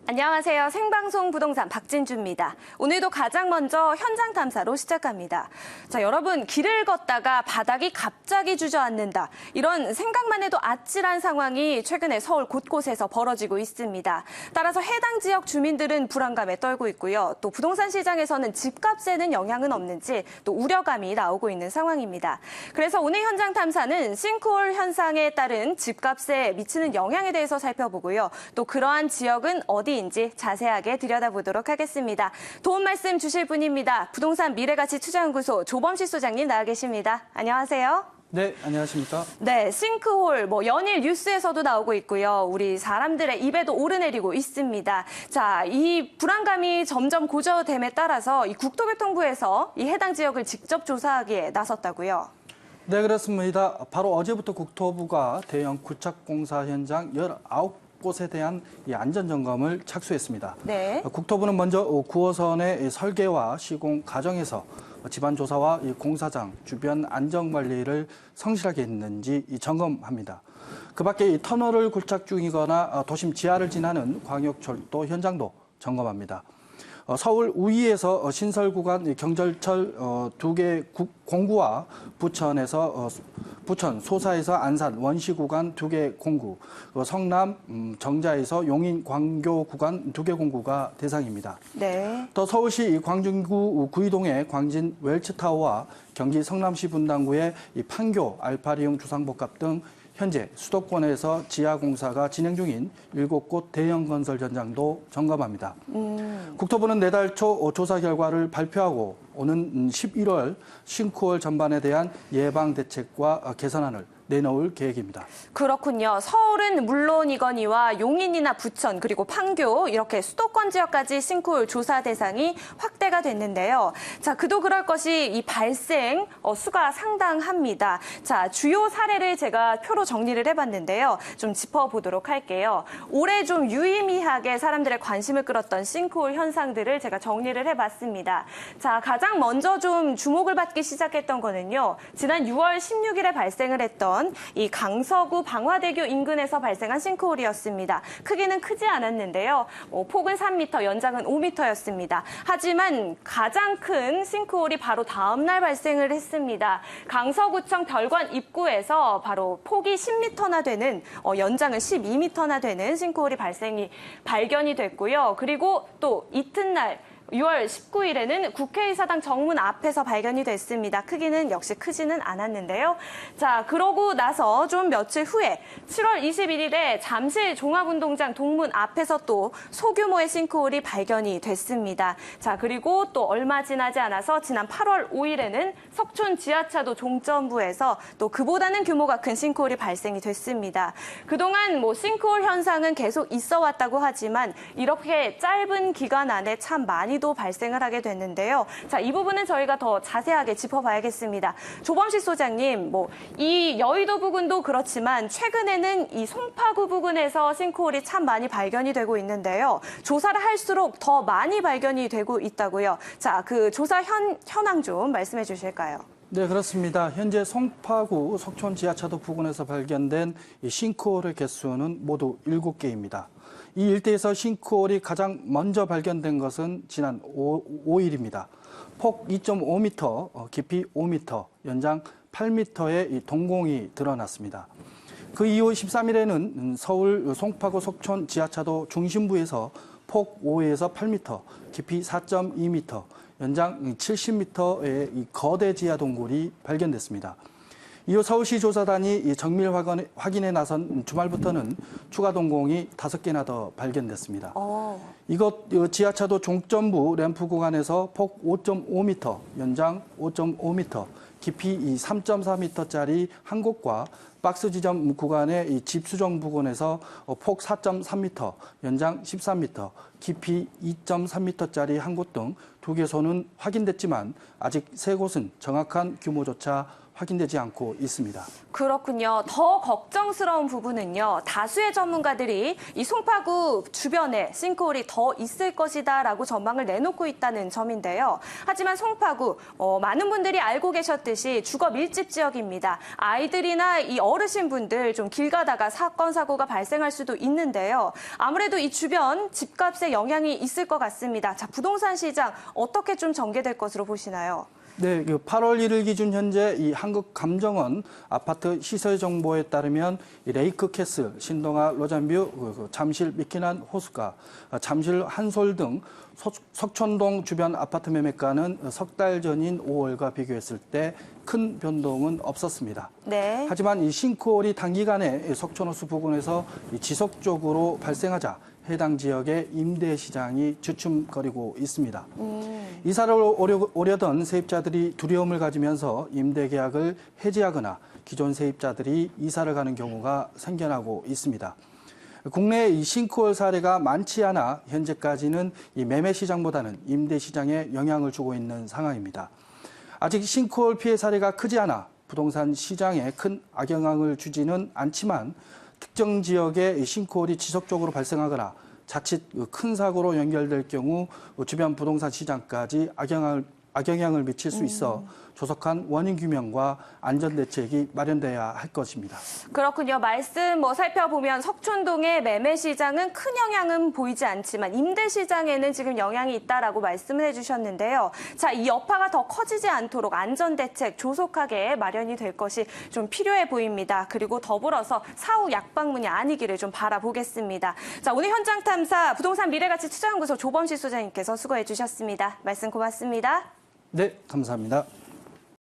안녕하세요. 생방송 부동산 박진주입니다. 오늘도 가장 먼저 현장 탐사로 시작합니다. 자, 여러분, 길을 걷다가 바닥이 갑자기 주저앉는다. 이런 생각만 해도 아찔한 상황이 최근에 서울 곳곳에서 벌어지고 있습니다. 따라서 해당 지역 주민들은 불안감에 떨고 있고요. 또 부동산 시장에서는 집값에는 영향은 없는지 또 우려감이 나오고 있는 상황입니다. 그래서 오늘 현장 탐사는 싱크홀 현상에 따른 집값에 미치는 영향에 대해서 살펴보고요. 또 그러한 지역은 어디인지 자세하게 들여다보도록 하겠습니다. 도움 말씀 주실 분입니다. 부동산 미래가치투자연구소 조범식 소장님 나와 계십니다. 안녕하세요. 네, 안녕하십니까? 네, 싱크홀 연일 뉴스에서도 나오고 있고요. 우리 사람들의 입에도 오르내리고 있습니다. 자, 이 불안감이 점점 고조됨에 따라서 이 국토교통부에서 이 해당 지역을 직접 조사하기에 나섰다고요. 네, 그렇습니다. 바로 어제부터 국토부가 대형 구착공사 현장 19곳에 대한 이 안전점검을 착수했습니다. 네. 국토부는 먼저 9호선의 설계와 시공 과정에서 집안 조사와 이 공사장 주변 안전관리를 성실하게 했는지 점검합니다. 그 밖에 이 터널을 굴착 중이거나 도심 지하를 지나는 광역철도 현장도 점검합니다. 서울 우이에서 신설 구간 경절철 2개 공구와 부천 소사에서 안산 원시 구간 2개 공구, 성남 정자에서 용인 광교 구간 2개 공구가 대상입니다. 네. 또 서울시 광진구 구이동의 광진 웰츠타워와 경기 성남시 분당구의 판교 알파리움 주상복합 등 현재 수도권에서 지하 공사가 진행 중인 7곳 대형 건설 현장도 점검합니다. 국토부는 내달 초 조사 결과를 발표하고 오는 11월 싱크홀 전반에 대한 예방 대책과 개선안을 내놓을 계획입니다. 그렇군요. 서울은 물론이거니와 용인이나 부천 그리고 판교 이렇게 수도권 지역까지 싱크홀 조사 대상이 확대가 됐는데요. 자, 그도 그럴 것이 이 발생 수가 상당합니다. 자, 주요 사례를 제가 표로 정리를 해봤는데요. 좀 짚어보도록 할게요. 올해 좀 유의미하게 사람들의 관심을 끌었던 싱크홀 현상들을 제가 정리를 해봤습니다. 자, 가장 먼저 좀 주목을 받기 시작했던 거는요. 지난 6월 16일에 발생을 했던 이 강서구 방화대교 인근에서 발생한 싱크홀이었습니다. 크기는 크지 않았는데요. 폭은 3m, 연장은 5m였습니다. 하지만 가장 큰 싱크홀이 바로 다음 날 발생을 했습니다. 강서구청 별관 입구에서 바로 폭이 10m나 되는 연장은 12m나 되는 싱크홀이 발견이 됐고요. 그리고 또 이튿날 6월 19일에는 국회의사당 정문 앞에서 발견이 됐습니다. 크기는 역시 크지는 않았는데요. 자, 그러고 나서 좀 며칠 후에 7월 21일에 잠실 종합운동장 동문 앞에서 또 소규모의 싱크홀이 발견이 됐습니다. 자, 그리고 또 얼마 지나지 않아서 지난 8월 5일에는 석촌 지하차도 종점부에서 또 그보다는 규모가 큰 싱크홀이 발생이 됐습니다. 그동안 싱크홀 현상은 계속 있어 왔다고 하지만 이렇게 짧은 기간 안에 참 많이도 발생을 하게 됐는데요. 자, 이 부분은 저희가 더 자세하게 짚어봐야겠습니다. 조범식 소장님, 이 여의도 부근도 그렇지만 최근에는 이 송파구 부근에서 싱크홀이 참 많이 발견이 되고 있는데요. 조사를 할수록 더 많이 발견이 되고 있다고요. 자, 그 조사 현황 좀 말씀해 주실까요? 네, 그렇습니다. 현재 송파구 석촌 지하차도 부근에서 발견된 이 싱크홀의 개수는 모두 7개입니다. 이 일대에서 싱크홀이 가장 먼저 발견된 것은 지난 5일입니다. 폭 2.5m, 깊이 5m, 연장 8m의 이 동공이 드러났습니다. 그 이후 13일에는 서울 송파구 석촌 지하차도 중심부에서 폭 5에서 8m, 깊이 4.2m, 연장 70m의 이 거대 지하 동굴이 발견됐습니다. 이후 서울시 조사단이 정밀 확인에 나선 주말부터는 추가 동공이 5개나 더 발견됐습니다. 이곳 지하차도 종점부 램프 구간에서 폭 5.5m, 연장 5.5m, 깊이 3.4m짜리 한 곳과 박스 지점 구간의 집수정 부근에서 폭 4.3m, 연장 13m, 깊이 2.3m짜리 한 곳 등 2개소는 확인됐지만 아직 3곳은 정확한 규모조차 확인되지 않고 있습니다. 그렇군요. 더 걱정스러운 부분은요. 다수의 전문가들이 이 송파구 주변에 싱크홀이 더 있을 것이다라고 전망을 내놓고 있다는 점인데요. 하지만 송파구 많은 분들이 알고 계셨듯이 주거 밀집 지역입니다. 아이들이나 이 어르신분들 좀 길 가다가 사건 사고가 발생할 수도 있는데요. 아무래도 이 주변 집값에 영향이 있을 것 같습니다. 자, 부동산 시장 어떻게 좀 전개될 것으로 보시나요? 네, 8월 1일 기준 현재 이 한국감정원 아파트 시세 정보에 따르면 이 레이크 캐슬, 신동아 로잔뷰, 잠실 미키난 호수가, 잠실 한솔 등 석촌동 주변 아파트 매매가는 석 달 전인 5월과 비교했을 때 큰 변동은 없었습니다. 네. 하지만 이 싱크홀이 단기간에 석촌호수 부근에서 지속적으로 발생하자 해당 지역의 임대 시장이 주춤거리고 있습니다. 이사를 오려던 세입자들이 두려움을 가지면서 임대 계약을 해지하거나 기존 세입자들이 이사를 가는 경우가 생겨나고 있습니다. 국내 이 싱크홀 사례가 많지 않아 현재까지는 이 매매 시장보다는 임대 시장에 영향을 주고 있는 상황입니다. 아직 싱크홀 피해 사례가 크지 않아 부동산 시장에 큰 악영향을 주지는 않지만 특정 지역에 싱크홀이 지속적으로 발생하거나 자칫 큰 사고로 연결될 경우 주변 부동산 시장까지 악영향을 미칠 수 있어 조속한 원인 규명과 안전 대책이 마련돼야 할 것입니다. 그렇군요. 말씀 살펴보면 석촌동의 매매 시장은 큰 영향은 보이지 않지만 임대 시장에는 지금 영향이 있다라고 말씀을 해주셨는데요. 자, 이 여파가 더 커지지 않도록 안전 대책 조속하게 마련이 될 것이 좀 필요해 보입니다. 그리고 더불어서 사후 약방문이 아니기를 좀 바라보겠습니다. 자, 오늘 현장 탐사 부동산 미래가치 투자연구소 조범식 소장님께서 수고해 주셨습니다. 말씀 고맙습니다. 네, 감사합니다.